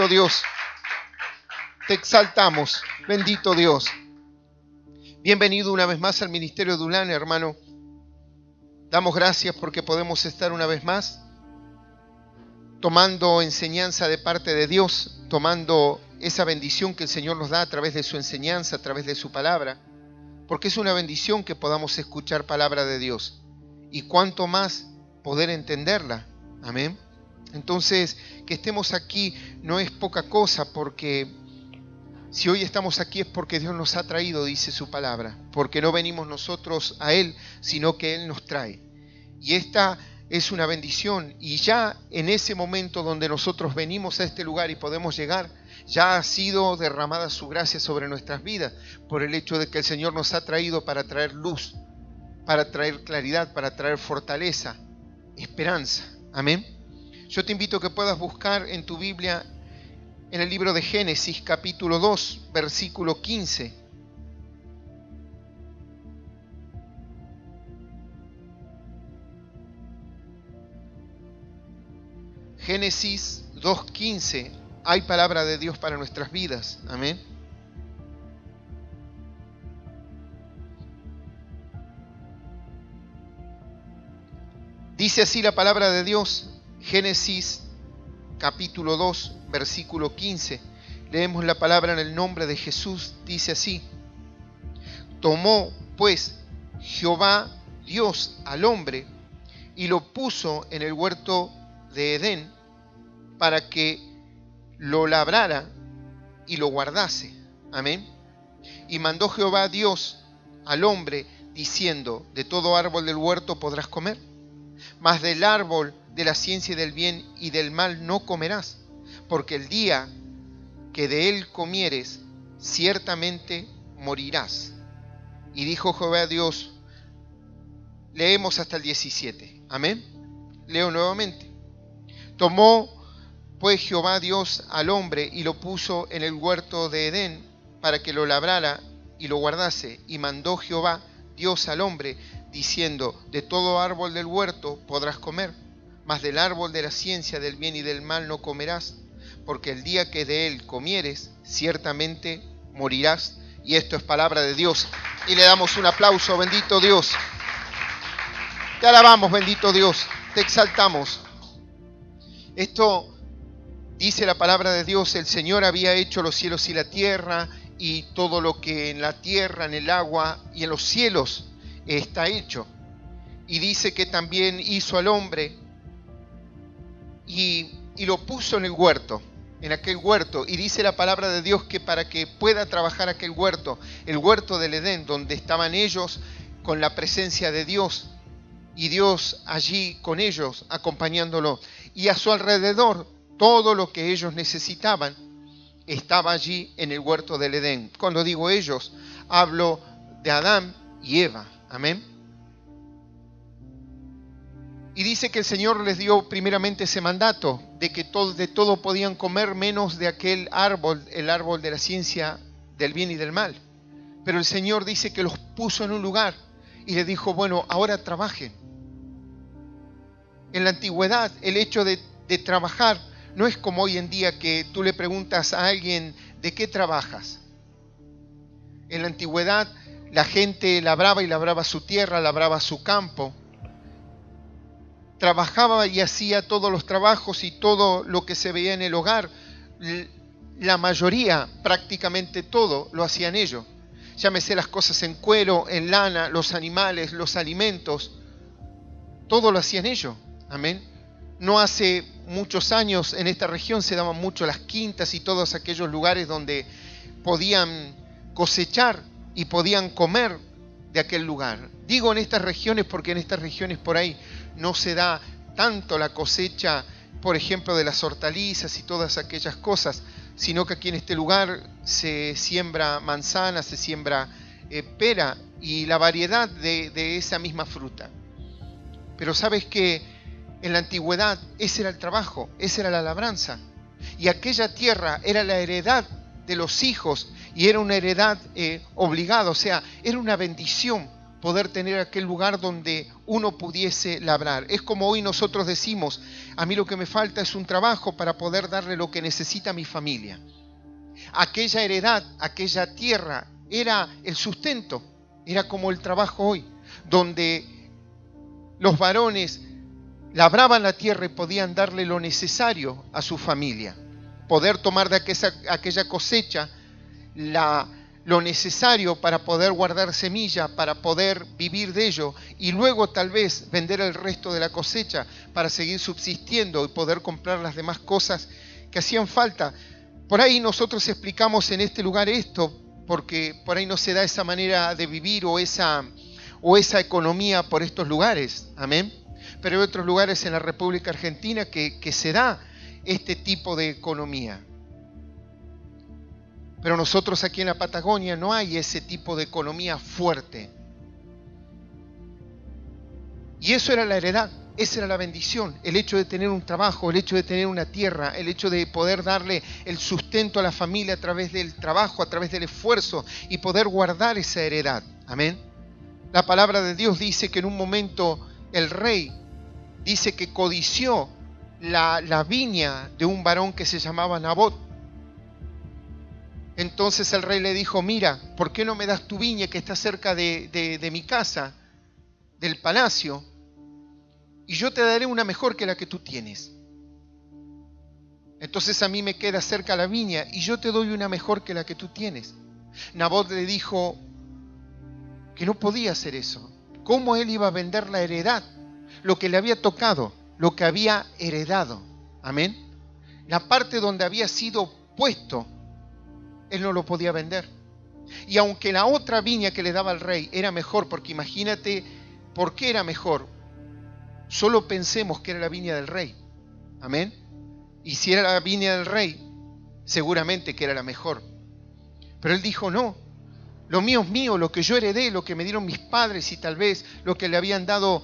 bendito Dios. Te exaltamos, bendito Dios. Bienvenido una vez más al Ministerio de Ulán, hermano. Damos gracias porque podemos estar una vez más tomando enseñanza de parte de Dios, tomando esa bendición que el Señor nos da a través de su enseñanza, a través de su palabra, porque es una bendición que podamos escuchar palabra de Dios y cuanto más poder entenderla. Amén. Entonces, que estemos aquí no es poca cosa, porque si hoy estamos aquí es porque Dios nos ha traído, dice su palabra, porque no venimos nosotros a Él, sino que Él nos trae. Y esta es una bendición, y ya en ese momento donde nosotros venimos a este lugar y podemos llegar, ya ha sido derramada su gracia sobre nuestras vidas, por el hecho de que el Señor nos ha traído para traer luz, para traer claridad, para traer fortaleza, esperanza. Amén. Yo te invito a que puedas buscar en tu Biblia, en el libro de Génesis, capítulo 2, versículo 15. Génesis 2:15, hay palabra de Dios para nuestras vidas. Amén. Dice así la palabra de Dios, Génesis capítulo 2, versículo 15. Leemos la palabra en el nombre de Jesús, dice así: tomó pues Jehová Dios al hombre y lo puso en el huerto de Edén para que lo labrara y lo guardase. Amén. Y mandó Jehová Dios al hombre diciendo: de todo árbol del huerto podrás comer, mas del árbol de la ciencia del bien y del mal no comerás, porque el día que de él comieres, ciertamente morirás. Y dijo Jehová Dios, leemos hasta el 17. Amén. Leo nuevamente. Tomó pues Jehová Dios al hombre y lo puso en el huerto de Edén para que lo labrara y lo guardase. Y mandó Jehová Dios al hombre diciendo: de todo árbol del huerto podrás comer, mas del árbol de la ciencia del bien y del mal no comerás, porque el día que de él comieres, ciertamente morirás. Y esto es palabra de Dios. Y le damos un aplauso, bendito Dios. Te alabamos, bendito Dios. Te exaltamos. Esto dice la palabra de Dios: el Señor había hecho los cielos y la tierra, y todo lo que en la tierra, en el agua y en los cielos está hecho. Y dice que también hizo al hombre y lo puso en el huerto, en aquel huerto. Y dice la palabra de Dios que para que pueda trabajar aquel huerto, el huerto del Edén, donde estaban ellos con la presencia de Dios, y Dios allí con ellos, acompañándolo, y a su alrededor todo lo que ellos necesitaban estaba allí en el huerto del Edén. Cuando digo ellos, hablo de Adán y Eva. Amén. Y dice que el Señor les dio primeramente ese mandato de que de todo podían comer menos de aquel árbol, el árbol de la ciencia del bien y del mal. Pero el Señor dice que los puso en un lugar y les dijo: bueno, ahora trabajen. En la antigüedad el hecho de trabajar no es como hoy en día que tú le preguntas a alguien: ¿de qué trabajas? En la antigüedad la gente labraba y labraba su tierra, labraba su campo. Trabajaba y hacía todos los trabajos y todo lo que se veía en el hogar. La mayoría, prácticamente todo, lo hacían ellos. Llámese las cosas en cuero, en lana, los animales, los alimentos. Todo lo hacían ellos. Amén. No hace muchos años en esta región se daban mucho las quintas y todos aquellos lugares donde podían cosechar y podían comer de aquel lugar. Digo en estas regiones porque en estas regiones por ahí no se da tanto la cosecha, por ejemplo, de las hortalizas y todas aquellas cosas, sino que aquí en este lugar se siembra manzana, se siembra pera y la variedad de esa misma fruta. Pero sabes que en la antigüedad ese era el trabajo, esa era la labranza, y aquella tierra era la heredad de los hijos y era una heredad obligada, o sea, era una bendición poder tener aquel lugar donde uno pudiese labrar. Es como hoy nosotros decimos, a mí lo que me falta es un trabajo para poder darle lo que necesita mi familia. Aquella heredad, aquella tierra, era el sustento, era como el trabajo hoy, donde los varones labraban la tierra y podían darle lo necesario a su familia. Poder tomar de aquella cosecha lo necesario para poder guardar semilla, para poder vivir de ello y luego tal vez vender el resto de la cosecha para seguir subsistiendo y poder comprar las demás cosas que hacían falta. Por ahí nosotros explicamos en este lugar esto, porque por ahí no se da esa manera de vivir o esa economía por estos lugares. Amén. Pero hay otros lugares en la República Argentina que se da este tipo de economía. Pero nosotros aquí en la Patagonia no hay ese tipo de economía fuerte. Y eso era la heredad, esa era la bendición, el hecho de tener un trabajo, el hecho de tener una tierra, el hecho de poder darle el sustento a la familia a través del trabajo, a través del esfuerzo y poder guardar esa heredad. Amén. La palabra de Dios dice que en un momento el rey dice que codició la viña de un varón que se llamaba Nabot. Entonces el rey le dijo, mira, ¿por qué no me das tu viña que está cerca de mi casa, del palacio? Y yo te daré una mejor que la que tú tienes. Entonces a mí me queda cerca la viña y yo te doy una mejor que la que tú tienes. Nabot le dijo que no podía hacer eso. ¿Cómo él iba a vender la heredad? Lo que le había tocado, lo que había heredado. Amén. La parte donde había sido puesto, él no lo podía vender. Y aunque la otra viña que le daba al rey era mejor, porque imagínate por qué era mejor, solo pensemos que era la viña del rey. Amén. Y si era la viña del rey, seguramente que era la mejor. Pero él dijo, no, lo mío es mío, lo que yo heredé, lo que me dieron mis padres y tal vez lo que le habían dado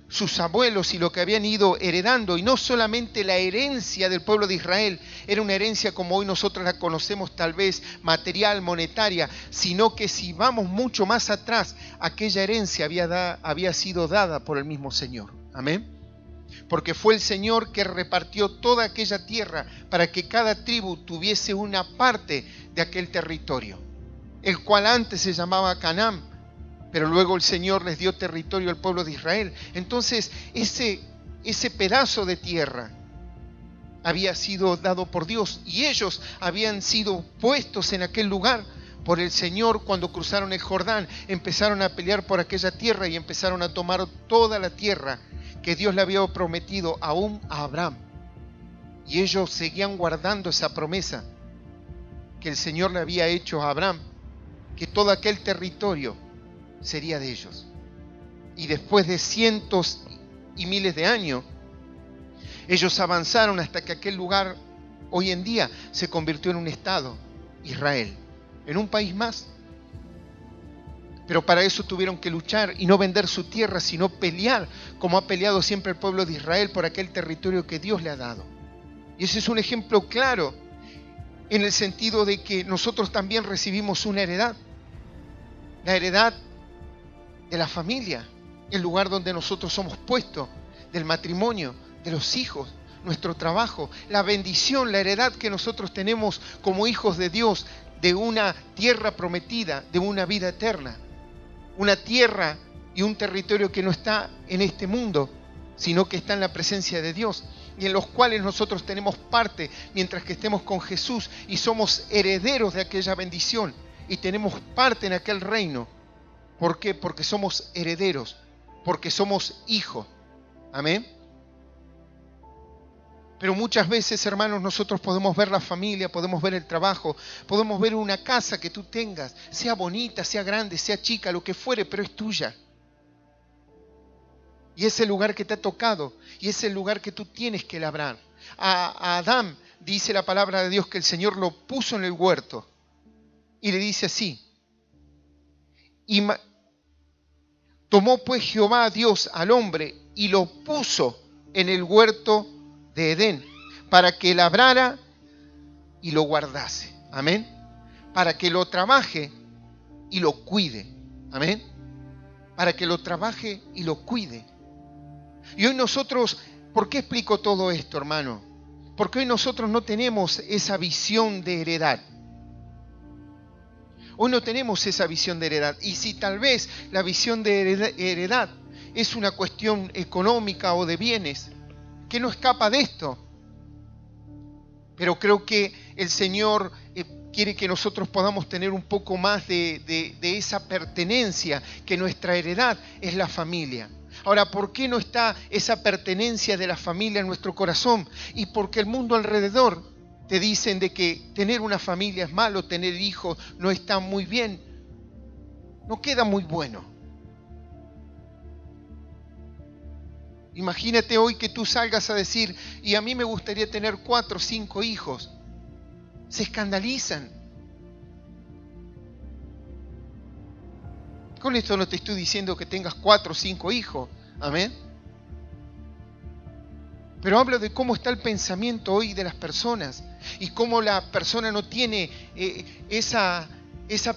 sus abuelos y lo que habían ido heredando. Y no solamente la herencia del pueblo de Israel era una herencia como hoy nosotros la conocemos, tal vez material, monetaria, sino que si vamos mucho más atrás, aquella herencia había sido dada por el mismo Señor. Amén. Porque fue el Señor que repartió toda aquella tierra para que cada tribu tuviese una parte de aquel territorio, el cual antes se llamaba Canaán, pero luego el Señor les dio territorio al pueblo de Israel. Entonces ese pedazo de tierra había sido dado por Dios y ellos habían sido puestos en aquel lugar por el Señor. Cuando cruzaron el Jordán, empezaron a pelear por aquella tierra y empezaron a tomar toda la tierra que Dios le había prometido aún a Abraham. Y ellos seguían guardando esa promesa que el Señor le había hecho a Abraham, que todo aquel territorio sería de ellos. Y después de cientos y miles de años, ellos avanzaron hasta que aquel lugar hoy en día se convirtió en un estado, Israel, en un país más. Pero para eso tuvieron que luchar y no vender su tierra, sino pelear, como ha peleado siempre el pueblo de Israel por aquel territorio que Dios le ha dado. Y ese es un ejemplo claro en el sentido de que nosotros también recibimos una heredad. La heredad de la familia, el lugar donde nosotros somos puestos, del matrimonio, de los hijos, nuestro trabajo, la bendición, la heredad que nosotros tenemos como hijos de Dios, de una tierra prometida, de una vida eterna. Una tierra y un territorio que no está en este mundo, sino que está en la presencia de Dios, y en los cuales nosotros tenemos parte mientras que estemos con Jesús y somos herederos de aquella bendición y tenemos parte en aquel reino. ¿Por qué? Porque somos herederos, porque somos hijos. Amén. Pero muchas veces, hermanos, nosotros podemos ver la familia, podemos ver el trabajo, podemos ver una casa que tú tengas, sea bonita, sea grande, sea chica, lo que fuere, pero es tuya. Y es el lugar que te ha tocado, y es el lugar que tú tienes que labrar. A Adán dice la palabra de Dios que el Señor lo puso en el huerto, y le dice así: tomó pues Jehová Dios al hombre y lo puso en el huerto de Edén, para que labrara y lo guardase. Amén. Para que lo trabaje y lo cuide. Amén. para que lo trabaje y lo cuide. Y hoy nosotros, ¿por qué explico todo esto, hermano? Porque hoy nosotros no tenemos esa visión de heredad. Hoy no tenemos esa visión de heredad. Y si tal vez la visión de heredad es una cuestión económica o de bienes, que no escapa de esto. Pero creo que el Señor quiere que nosotros podamos tener un poco más de esa pertenencia, que nuestra heredad es la familia. Ahora, ¿por qué no está esa pertenencia de la familia en nuestro corazón? Y porque el mundo alrededor te dicen de que tener una familia es malo, tener hijos no está muy bien, no queda muy bueno. Imagínate hoy que tú salgas a decir, y a mí me gustaría tener 4 o 5 hijos. Se escandalizan. Con esto no te estoy diciendo que tengas 4 o 5 hijos. Amén. Pero hablo de cómo está el pensamiento hoy de las personas y cómo la persona no tiene esa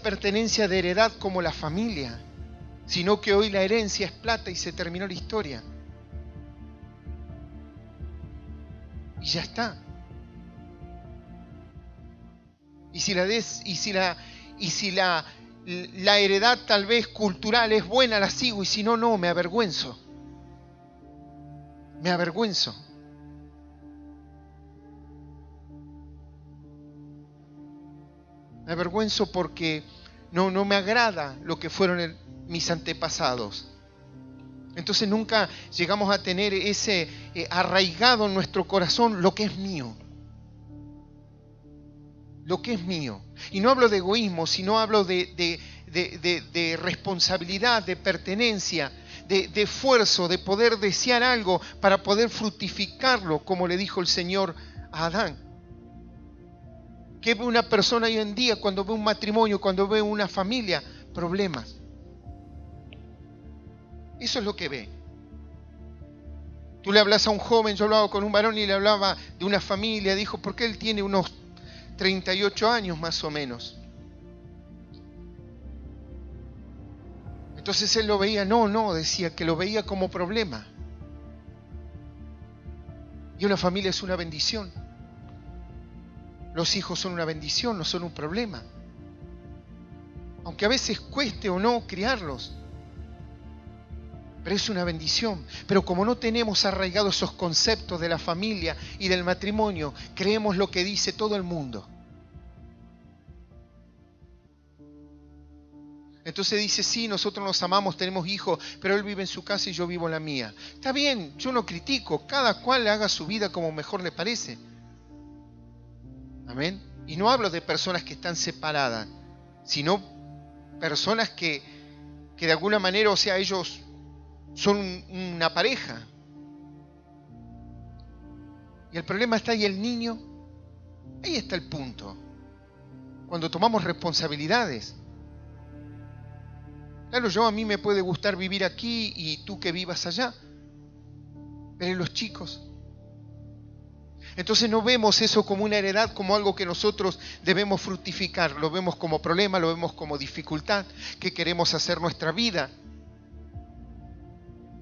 pertenencia de heredad como la familia, sino que hoy la herencia es plata y se terminó la historia. Y ya está. Y si la heredad tal vez cultural es buena, la sigo, y si no, no, me avergüenzo. Me avergüenzo. Me avergüenzo porque no me agrada lo que fueron mis antepasados. Entonces nunca llegamos a tener ese arraigado en nuestro corazón lo que es mío. Lo que es mío. Y no hablo de egoísmo, sino hablo de responsabilidad, de pertenencia, de esfuerzo, de poder desear algo para poder fructificarlo, como le dijo el Señor a Adán. ¿Qué ve una persona hoy en día cuando ve un matrimonio, cuando ve una familia? Problemas. Eso es lo que ve. Tú le hablas a un joven, yo hablaba con un varón y le hablaba de una familia, dijo, porque él tiene unos 38 años más o menos. Entonces él lo veía, decía que lo veía como problema. Y una familia es una bendición. Los hijos son una bendición, no son un problema. Aunque a veces cueste o no criarlos. Pero es una bendición. Pero como no tenemos arraigados esos conceptos de la familia y del matrimonio, creemos lo que dice todo el mundo. Entonces dice, sí, nosotros nos amamos, tenemos hijos, pero él vive en su casa y yo vivo en la mía. Está bien, yo no critico, cada cual haga su vida como mejor le parece. Amén. Y no hablo de personas que están separadas, sino personas que de alguna manera, o sea, ellos son una pareja. Y el problema está ahí el niño. Ahí está el punto. Cuando tomamos responsabilidades. Claro, a mí me puede gustar vivir aquí y tú que vivas allá. Pero los chicos. Entonces no vemos eso como una heredad, como algo que nosotros debemos fructificar. Lo vemos como problema, lo vemos como dificultad, que queremos hacer nuestra vida.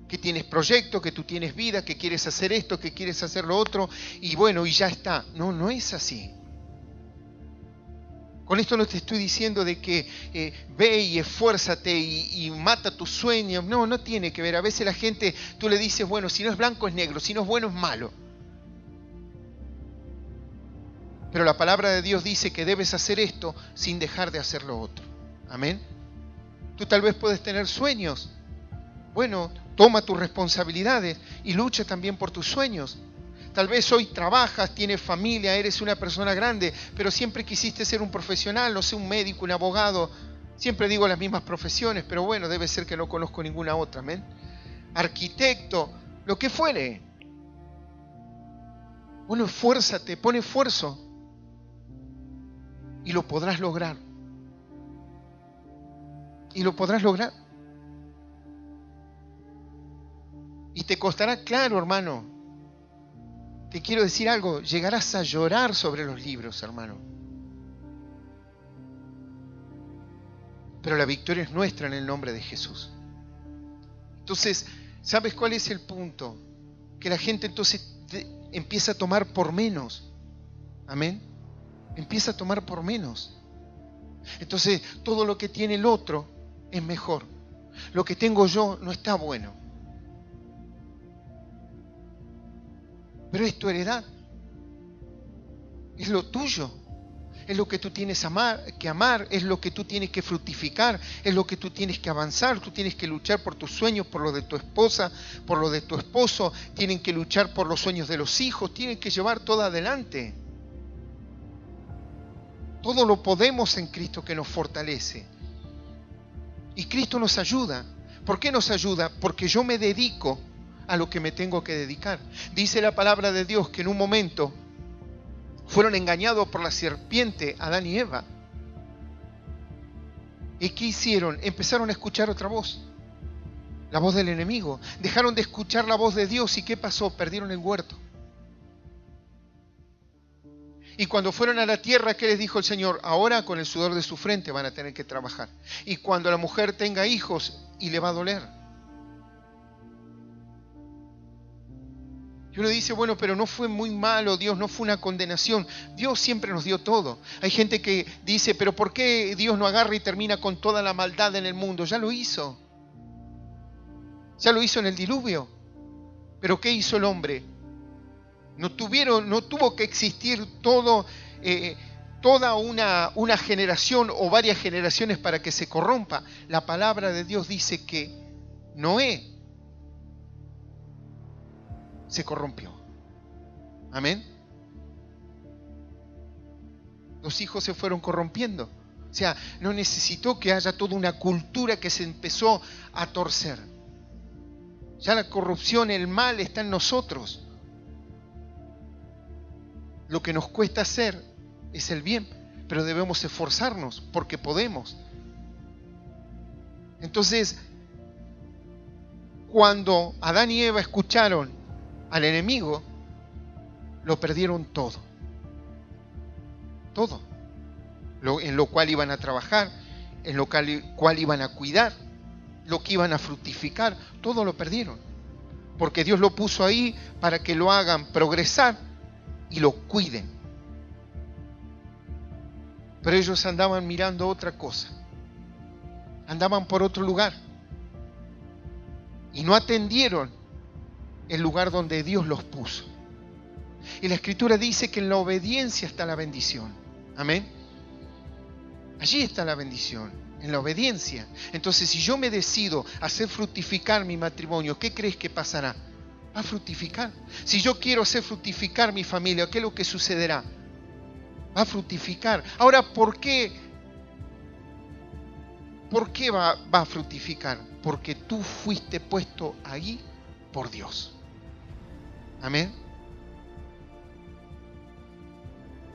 Que tienes proyecto, que tú tienes vida, que quieres hacer esto, que quieres hacer lo otro, y bueno, y ya está. No es así. Con esto no te estoy diciendo de que ve y esfuérzate y mata tus sueños. No tiene que ver. A veces la gente, tú le dices, bueno, si no es blanco es negro, si no es bueno es malo. Pero la palabra de Dios dice que debes hacer esto sin dejar de hacer lo otro. Amén. Tú tal vez puedes tener sueños. Bueno, toma tus responsabilidades y lucha también por tus sueños. Tal vez hoy trabajas, tienes familia, eres una persona grande, pero siempre quisiste ser un profesional, no sé, un médico, un abogado. Siempre digo las mismas profesiones, pero bueno, debe ser que no conozco ninguna otra. ¿amén? Arquitecto, lo que fuere. Bueno, esfuérzate, pon esfuerzo y lo podrás lograr. Y lo podrás lograr. Y te costará, claro, hermano. Te quiero decir algo, llegarás a llorar sobre los libros, hermano. Pero la victoria es nuestra en el nombre de Jesús. Entonces, ¿sabes cuál es el punto? Que la gente entonces empieza a tomar por menos. Amén. Empieza a tomar por menos. Entonces, todo lo que tiene el otro es mejor. Lo que tengo yo no está bueno. Pero es tu heredad. Es lo tuyo. Es lo que tú tienes que amar, es lo que tú tienes que fructificar, es lo que tú tienes que avanzar. Tú tienes que luchar por tus sueños, por lo de tu esposa, por lo de tu esposo. Tienen que luchar por los sueños de los hijos. Tienen que llevar todo adelante. Todo lo podemos en Cristo que nos fortalece. Y Cristo nos ayuda. ¿Por qué nos ayuda? Porque yo me dedico a lo que me tengo que dedicar. Dice la palabra de Dios que en un momento fueron engañados por la serpiente, Adán y Eva. ¿Y qué hicieron? Empezaron a escuchar otra voz. La voz del enemigo. Dejaron de escuchar la voz de Dios. ¿Y qué pasó? Perdieron el huerto. Y cuando fueron a la tierra, ¿qué les dijo el Señor? Ahora con el sudor de su frente van a tener que trabajar. Y cuando la mujer tenga hijos, y le va a doler. Y uno dice, bueno, pero no fue muy malo, Dios, no fue una condenación. Dios siempre nos dio todo. Hay gente que dice, pero ¿por qué Dios no agarra y termina con toda la maldad en el mundo? Ya lo hizo. Ya lo hizo en el diluvio. ¿Pero qué hizo el hombre? No tuvo que existir toda una generación o varias generaciones para que se corrompa. La palabra de Dios dice que Noé se corrompió. Amén. Los hijos se fueron corrompiendo. O sea, no necesitó que haya toda una cultura que se empezó a torcer. Ya la corrupción, el mal está en nosotros. Lo que nos cuesta hacer es el bien, pero debemos esforzarnos porque podemos. Entonces, cuando Adán y Eva escucharon al enemigo, lo perdieron todo. Todo. En lo cual iban a trabajar, en lo cual iban a cuidar, lo que iban a fructificar, todo lo perdieron. Porque Dios lo puso ahí para que lo hagan progresar y lo cuiden. Pero ellos andaban mirando otra cosa. Andaban por otro lugar. Y no atendieron el lugar donde Dios los puso. Y la Escritura dice que en la obediencia está la bendición. Amén. Allí está la bendición, en la obediencia. Entonces, si yo me decido hacer fructificar mi matrimonio, ¿qué crees que pasará? Va a fructificar. Si yo quiero hacer fructificar mi familia, ¿qué es lo que sucederá? Va a fructificar. Ahora, ¿por qué? ¿Por qué va a fructificar? Porque tú fuiste puesto ahí por Dios. Amén.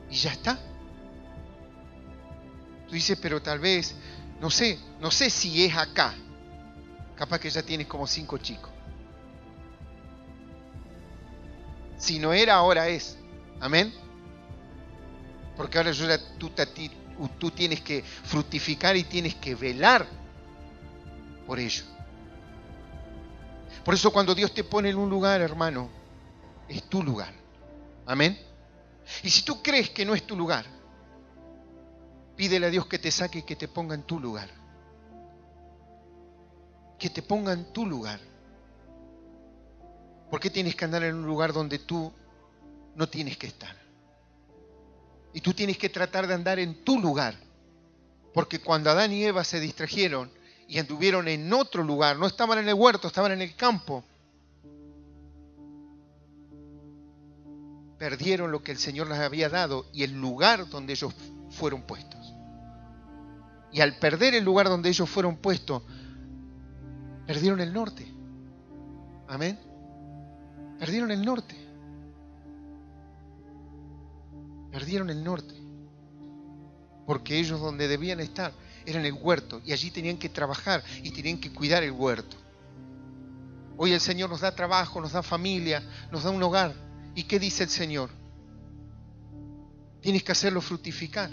Y ya está. Tú dices, pero tal vez, no sé si es acá. Capaz que ya tienes como 5 chicos. Si no era, ahora es. Amén. Porque ahora tú tienes que fructificar y tienes que velar por ello. Por eso cuando Dios te pone en un lugar, hermano, es tu lugar. Amén. Y si tú crees que no es tu lugar, pídele a Dios que te saque y que te ponga en tu lugar. Que te ponga en tu lugar. ¿Por qué tienes que andar en un lugar donde tú no tienes que estar? Y tú tienes que tratar de andar en tu lugar. Porque cuando Adán y Eva se distrajeron y anduvieron en otro lugar, no estaban en el huerto, estaban en el campo, perdieron lo que el Señor les había dado y el lugar donde ellos fueron puestos. Y al perder el lugar donde ellos fueron puestos, perdieron el norte. Amén. Perdieron el norte. Perdieron el norte. Porque ellos donde debían estar era en el huerto. Y allí tenían que trabajar y tenían que cuidar el huerto. Hoy el Señor nos da trabajo, nos da familia, nos da un hogar. ¿Y qué dice el Señor? Tienes que hacerlo fructificar.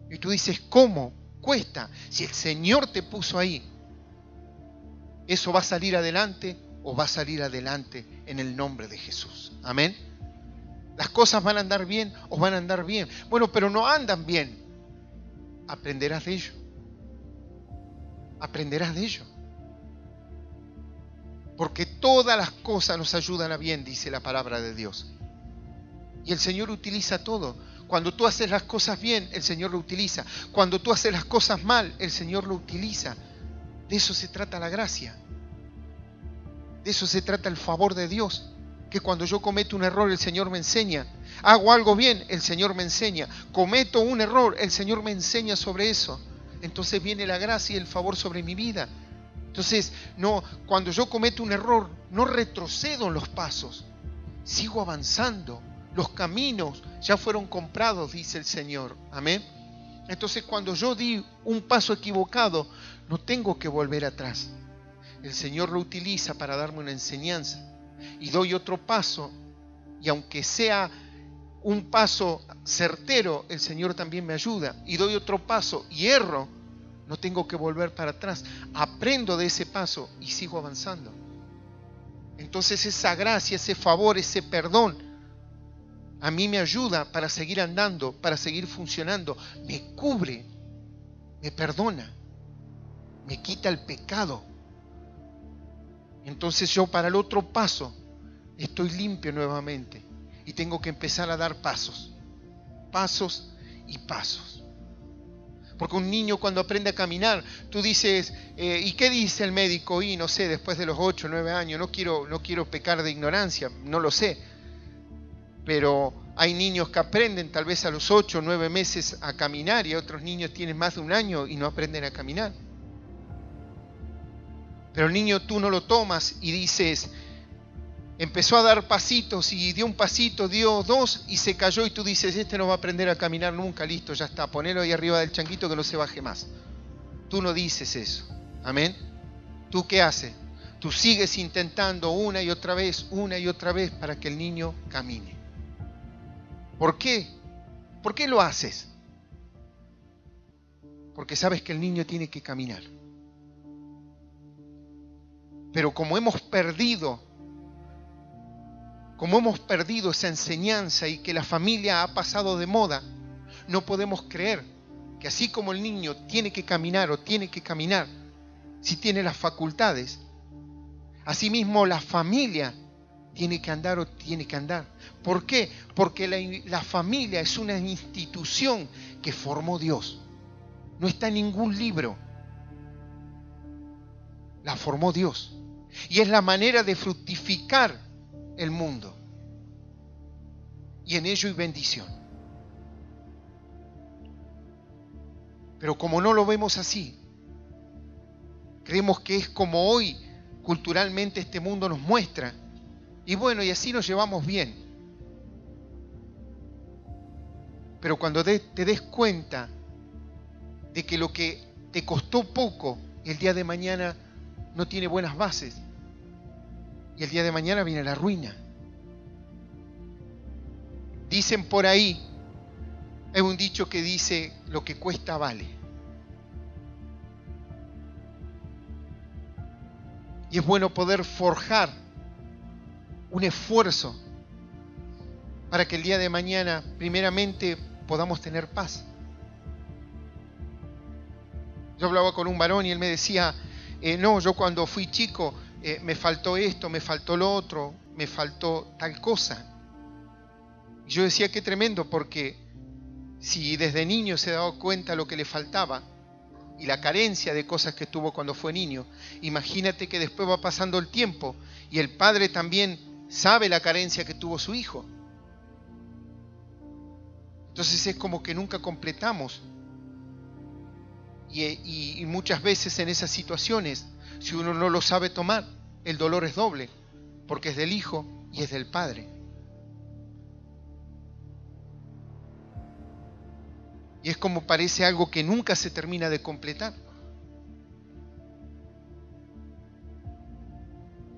Y tú dices, ¿cómo? Cuesta. Si el Señor te puso ahí. ¿Eso va a salir adelante o va a salir adelante en el nombre de Jesús? Amén. ¿Las cosas van a andar bien o van a andar bien? Bueno, pero no andan bien. Aprenderás de ello. Aprenderás de ello. Porque todas las cosas nos ayudan a bien, dice la palabra de Dios. Y el Señor utiliza todo. Cuando tú haces las cosas bien, el Señor lo utiliza. Cuando tú haces las cosas mal, el Señor lo utiliza. De eso se trata la gracia. De eso se trata el favor de Dios. Que cuando yo cometo un error, el Señor me enseña. Hago algo bien, el Señor me enseña. Cometo un error, el Señor me enseña sobre eso. Entonces viene la gracia y el favor sobre mi vida. Entonces, no, cuando yo cometo un error, no retrocedo en los pasos. Sigo avanzando. Los caminos ya fueron comprados, dice el Señor. Amén. Entonces, cuando yo di un paso equivocado, no tengo que volver atrás. El Señor lo utiliza para darme una enseñanza. Y doy otro paso. Y aunque sea un paso certero, el Señor también me ayuda. Y doy otro paso y erro, no tengo que volver para atrás. Aprendo de ese paso y sigo avanzando. Entonces esa gracia, ese favor, ese perdón, a mí me ayuda para seguir andando, para seguir funcionando. Me cubre, me perdona, me quita el pecado. Entonces yo para el otro paso estoy limpio nuevamente y tengo que empezar a dar pasos, pasos y pasos. Porque un niño cuando aprende a caminar, tú dices, ¿y qué dice el médico? Y no sé, después de los 8 o 9 años, no quiero pecar de ignorancia, no lo sé. Pero hay niños que aprenden tal vez a los 8 o 9 meses a caminar y otros niños tienen más de un año y no aprenden a caminar. Pero el niño tú no lo tomas y dices, empezó a dar pasitos y dio un pasito, dio 2 y se cayó y tú dices, este no va a aprender a caminar nunca, listo, ya está, ponelo ahí arriba del changuito que no se baje más. Tú no dices eso, amén. ¿Tú qué haces? Tú sigues intentando una y otra vez para que el niño camine. ¿Por qué? ¿Por qué lo haces? Porque sabes que el niño tiene que caminar. Pero como hemos perdido esa enseñanza y que la familia ha pasado de moda, no podemos creer que así como el niño tiene que caminar si tiene las facultades, asimismo la familia tiene que andar. ¿Por qué? Porque la familia es una institución que formó Dios. No está en ningún libro. La formó Dios. Y es la manera de fructificar el mundo. Y en ello hay bendición. Pero como no lo vemos así, creemos que es como hoy culturalmente este mundo nos muestra. Y bueno, y así nos llevamos bien. Pero cuando te des cuenta de que lo que te costó poco, el día de mañana no tiene buenas bases. Y el día de mañana viene la ruina. Dicen por ahí, hay un dicho que dice, lo que cuesta vale. Y es bueno poder forjar un esfuerzo para que el día de mañana, primeramente, podamos tener paz. Yo hablaba con un varón y él me decía, no, yo cuando fui chico me faltó esto, me faltó lo otro, me faltó tal cosa. Y yo decía, qué tremendo, porque si desde niño se ha dado cuenta lo que le faltaba y la carencia de cosas que tuvo cuando fue niño, imagínate que después va pasando el tiempo y el padre también sabe la carencia que tuvo su hijo. Entonces es como que nunca completamos. Y muchas veces en esas situaciones, si uno no lo sabe tomar, el dolor es doble, porque es del hijo y es del padre. Y es como parece algo que nunca se termina de completar.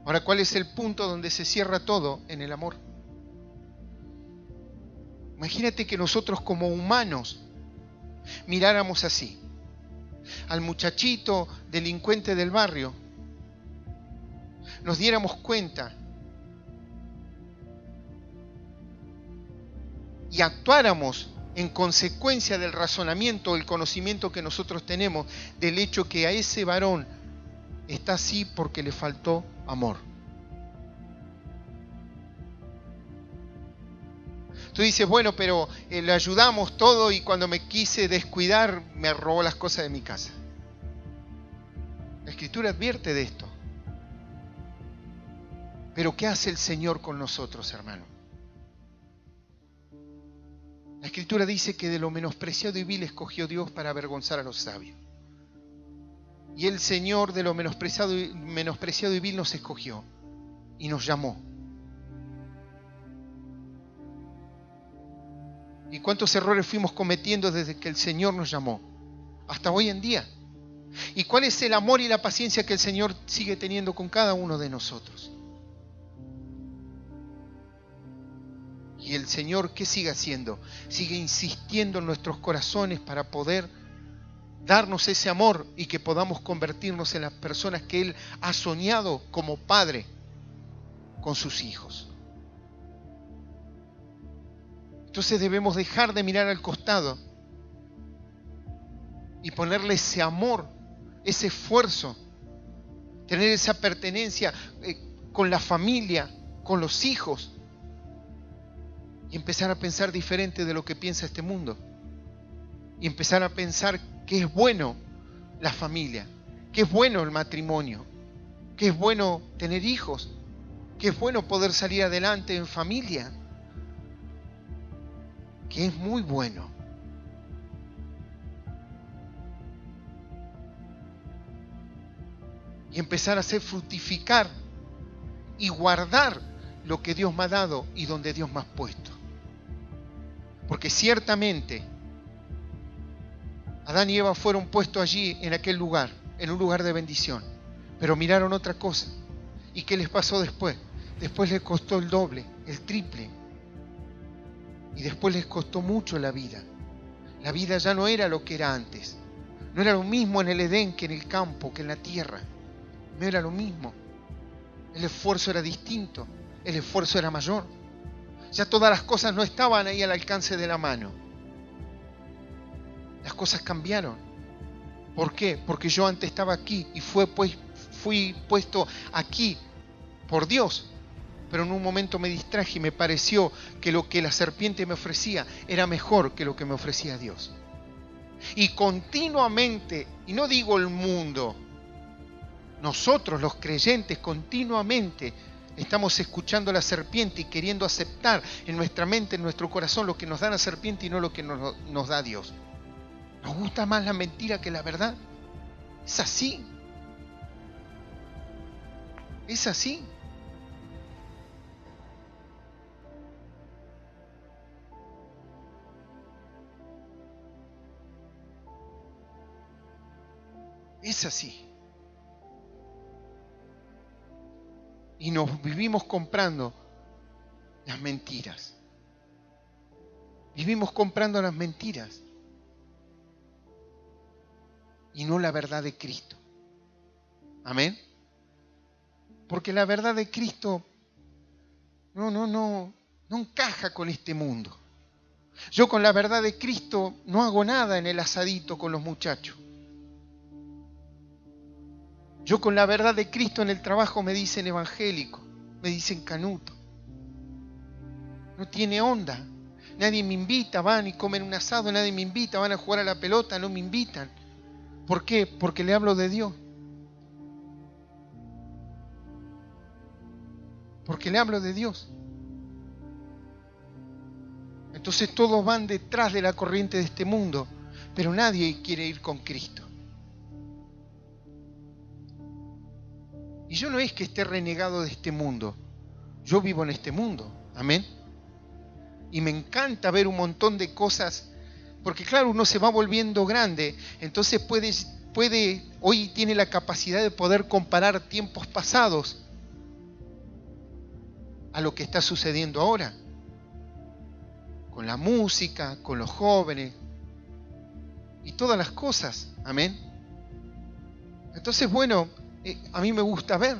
Ahora, ¿cuál es el punto donde se cierra todo? En el amor. Imagínate que nosotros como humanos miráramos así al muchachito delincuente del barrio nos diéramos cuenta y actuáramos en consecuencia del razonamiento, el conocimiento que nosotros tenemos del hecho que a ese varón está así porque le faltó amor. Tú dices, bueno, pero le ayudamos todo y cuando me quise descuidar me robó las cosas de mi casa. La Escritura advierte de esto. Pero ¿qué hace el Señor con nosotros, hermano? La Escritura dice que de lo menospreciado y vil escogió Dios para avergonzar a los sabios. Y el Señor de lo menospreciado y vil nos escogió y nos llamó. ¿Y cuántos errores fuimos cometiendo desde que el Señor nos llamó? Hasta hoy en día. ¿Y cuál es el amor y la paciencia que el Señor sigue teniendo con cada uno de nosotros? Y el Señor, ¿qué sigue haciendo? Sigue insistiendo en nuestros corazones para poder darnos ese amor y que podamos convertirnos en las personas que Él ha soñado como Padre con sus hijos. Entonces debemos dejar de mirar al costado y ponerle ese amor, ese esfuerzo, tener esa pertenencia con la familia, con los hijos, y empezar a pensar diferente de lo que piensa este mundo. Y empezar a pensar que es bueno la familia, que es bueno el matrimonio, que es bueno tener hijos, que es bueno poder salir adelante en familia, que es muy bueno. Y empezar a hacer fructificar y guardar lo que Dios me ha dado y donde Dios me ha puesto. Porque ciertamente Adán y Eva fueron puestos allí en aquel lugar, en un lugar de bendición, pero miraron otra cosa. ¿Y qué les pasó después? Después les costó el doble, el triple. Y después les costó mucho la vida. La vida ya no era lo que era antes. No era lo mismo en el Edén que en el campo, que en la tierra. No era lo mismo. El esfuerzo era distinto. El esfuerzo era mayor. Ya todas las cosas no estaban ahí al alcance de la mano. Las cosas cambiaron. ¿Por qué? Porque yo antes estaba aquí y fui puesto aquí por Dios. Pero en un momento me distraje y me pareció que lo que la serpiente me ofrecía era mejor que lo que me ofrecía Dios. Y continuamente, y no digo el mundo, nosotros los creyentes continuamente estamos escuchando a la serpiente y queriendo aceptar en nuestra mente, en nuestro corazón, lo que nos da la serpiente y no lo que nos da Dios. ¿Nos gusta más la mentira que la verdad? Es así. Es así. Es así. Y nos vivimos comprando las mentiras. Vivimos comprando las mentiras. Y no la verdad de Cristo. Amén. Porque la verdad de Cristo no encaja con este mundo. Yo con la verdad de Cristo no hago nada en el asadito con los muchachos. Yo con la verdad de Cristo en el trabajo me dicen evangélico, me dicen canuto. No tiene onda. Nadie me invita, van y comen un asado, nadie me invita, van a jugar a la pelota, no me invitan. ¿Por qué? Porque le hablo de Dios. Porque le hablo de Dios. Entonces todos van detrás de la corriente de este mundo, pero nadie quiere ir con Cristo. Y yo no es que esté renegado de este mundo, yo vivo en este mundo, amén. Y me encanta ver un montón de cosas, porque claro, uno se va volviendo grande, entonces hoy tiene la capacidad de poder comparar tiempos pasados a lo que está sucediendo ahora, con la música, con los jóvenes y todas las cosas, amén. Entonces bueno, a mí me gusta ver.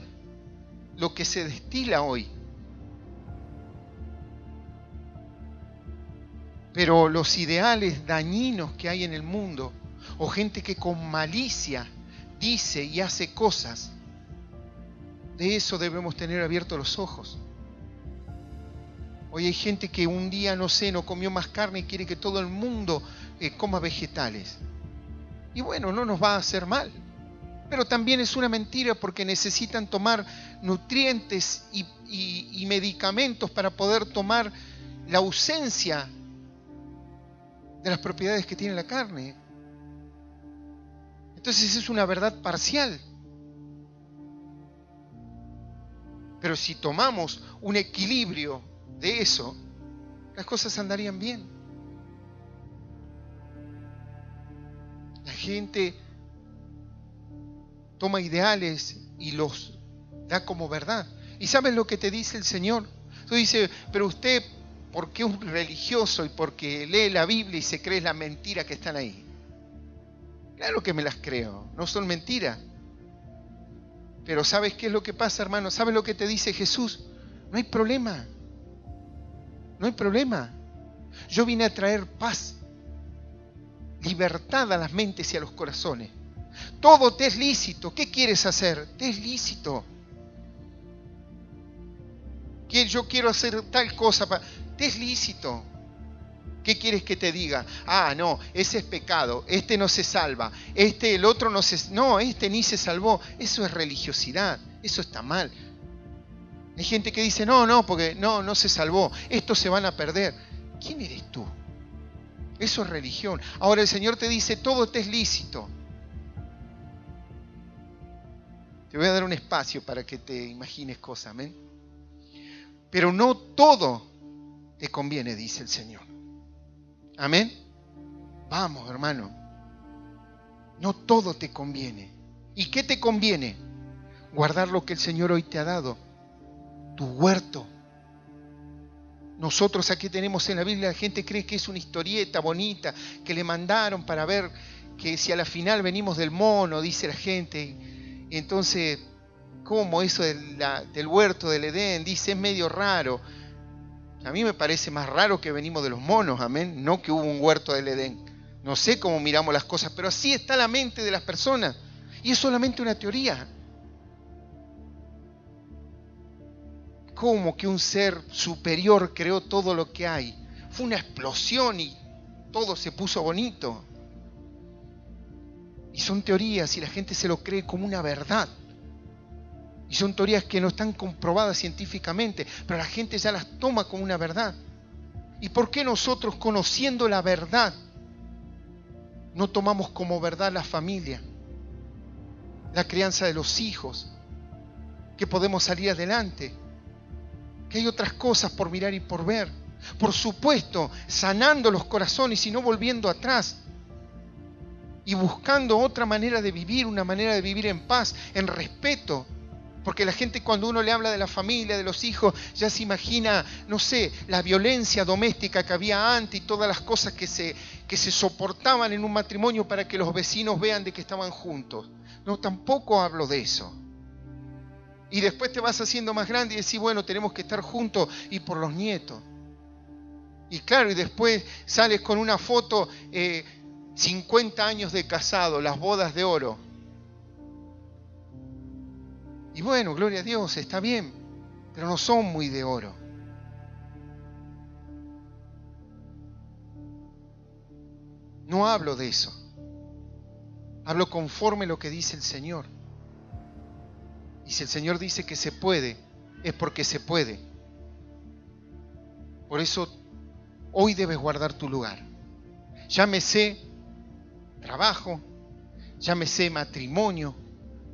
lo que se destila hoy. Pero los ideales dañinos que hay en el mundo, o gente que con malicia dice y hace cosas, de eso debemos tener abiertos los ojos. Hoy hay gente que un día, no comió más carne y quiere que todo el mundo coma vegetales. Y bueno, no nos va a hacer mal. Pero también es una mentira porque necesitan tomar nutrientes y medicamentos para poder tomar la ausencia de las propiedades que tiene la carne. Entonces es una verdad parcial. Pero si tomamos un equilibrio de eso, las cosas andarían bien. La gente toma ideales y los da como verdad. ¿Y sabes lo que te dice el Señor? Tú dices, pero usted, ¿por qué un religioso y porque lee la Biblia y se cree la mentira que están ahí? Claro que me las creo, no son mentiras. Pero ¿sabes qué es lo que pasa, hermano? ¿Sabes lo que te dice Jesús? No hay problema. No hay problema. Yo vine a traer paz, libertad a las mentes y a los corazones. Todo te es lícito. ¿Qué quieres hacer? Te es lícito. Yo quiero hacer tal cosa. Te es lícito. ¿Qué quieres que te diga? No, ese es pecado. Este no se salva. El otro no se... No, este ni se salvó. Eso es religiosidad. Eso está mal. Hay gente que dice, porque no se salvó. Estos se van a perder. ¿Quién eres tú? Eso es religión. Ahora el Señor te dice, todo te es lícito. Te voy a dar un espacio para que te imagines cosas, amén. Pero no todo te conviene, dice el Señor. Amén. Vamos, hermano. No todo te conviene. ¿Y qué te conviene? Guardar lo que el Señor hoy te ha dado. Tu huerto. Nosotros aquí tenemos en la Biblia, la gente cree que es una historieta bonita que le mandaron para ver que si a la final venimos del mono, dice la gente. Y entonces, ¿cómo eso del huerto del Edén? Dice, es medio raro. A mí me parece más raro que venimos de los monos, amén. No que hubo un huerto del Edén. No sé cómo miramos las cosas, pero así está la mente de las personas. Y es solamente una teoría. ¿Cómo que un ser superior creó todo lo que hay? Fue una explosión y todo se puso bonito. Y son teorías y la gente se lo cree como una verdad. Y son teorías que no están comprobadas científicamente, pero la gente ya las toma como una verdad. ¿Y por qué nosotros, conociendo la verdad, no tomamos como verdad la familia, la crianza de los hijos, que podemos salir adelante, que hay otras cosas por mirar y por ver? Por supuesto, sanando los corazones y no volviendo atrás. Y buscando otra manera de vivir, una manera de vivir en paz, en respeto. Porque la gente, cuando uno le habla de la familia, de los hijos, ya se imagina, la violencia doméstica que había antes y todas las cosas que se soportaban en un matrimonio para que los vecinos vean de que estaban juntos. No, tampoco hablo de eso. Y después te vas haciendo más grande y decís, bueno, tenemos que estar juntos y por los nietos. Y claro, y después sales con una foto, 50 años de casado, las bodas de oro. Y bueno, gloria a Dios, está bien, pero no son muy de oro. No hablo de eso. Hablo conforme lo que dice el Señor. Y si el Señor dice que se puede, es porque se puede. Por eso, hoy debes guardar tu lugar. Llámese trabajo, llámese matrimonio,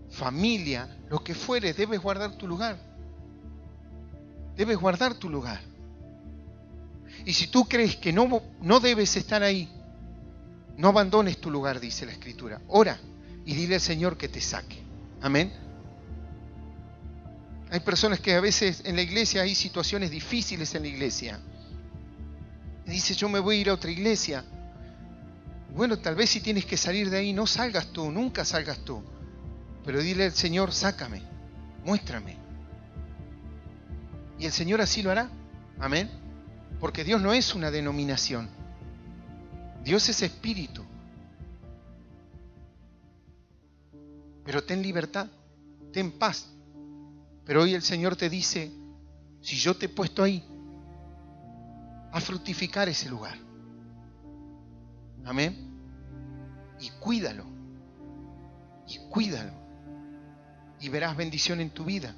familia, lo que fuere, debes guardar tu lugar. Debes guardar tu lugar. Y si tú crees que no debes estar ahí, no abandones tu lugar, dice la Escritura. Ora y dile al Señor que te saque. Amén. Hay personas que a veces en la iglesia hay situaciones difíciles en la iglesia. Y dice, yo me voy a ir a otra iglesia. Bueno, tal vez si tienes que salir de ahí, no salgas tú, nunca salgas tú. Pero dile al Señor, sácame, muéstrame. Y el Señor así lo hará. Amén. Porque Dios no es una denominación. Dios es espíritu. Pero ten libertad, ten paz. Pero hoy el Señor te dice, si yo te he puesto ahí, a fructificar ese lugar. Amén. Y cuídalo. Y cuídalo. Y verás bendición en tu vida.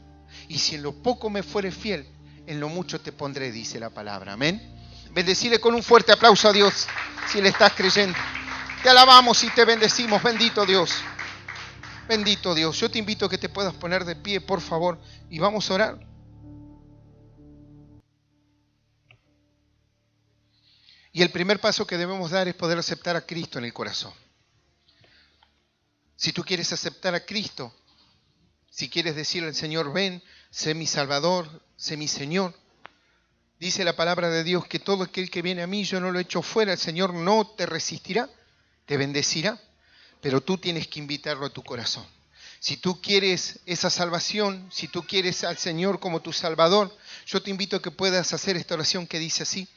Y si en lo poco me fueres fiel, en lo mucho te pondré, dice la palabra. Amén. Bendecile con un fuerte aplauso a Dios, si le estás creyendo. Te alabamos y te bendecimos. Bendito Dios. Bendito Dios. Yo te invito a que te puedas poner de pie, por favor, y vamos a orar. Y el primer paso que debemos dar es poder aceptar a Cristo en el corazón. Si tú quieres aceptar a Cristo, si quieres decirle al Señor, ven, sé mi Salvador, sé mi Señor. Dice la palabra de Dios que todo aquel que viene a mí, yo no lo echo fuera. El Señor no te resistirá, te bendecirá, pero tú tienes que invitarlo a tu corazón. Si tú quieres esa salvación, si tú quieres al Señor como tu Salvador, yo te invito a que puedas hacer esta oración que dice así.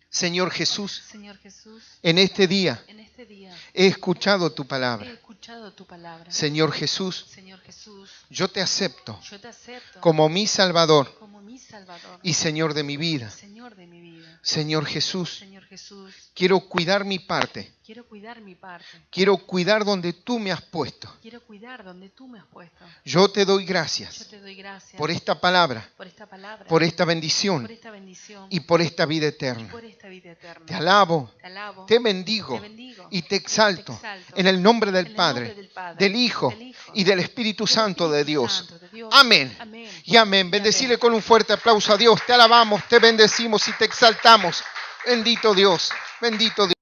Señor Jesús, en este día he escuchado tu palabra. Señor Jesús, yo te acepto como mi Salvador y Señor de mi vida. Señor Jesús, quiero cuidar mi parte. Quiero cuidar donde tú me has puesto. Yo te doy gracias por esta palabra, por esta bendición y por esta vida eterna. Te alabo, te bendigo y te exalto en el nombre del Padre, del Hijo y del Espíritu Santo de Dios. Amén y amén. Bendecile con un fuerte aplauso a Dios. Te alabamos, te bendecimos y te exaltamos. Bendito Dios, bendito Dios.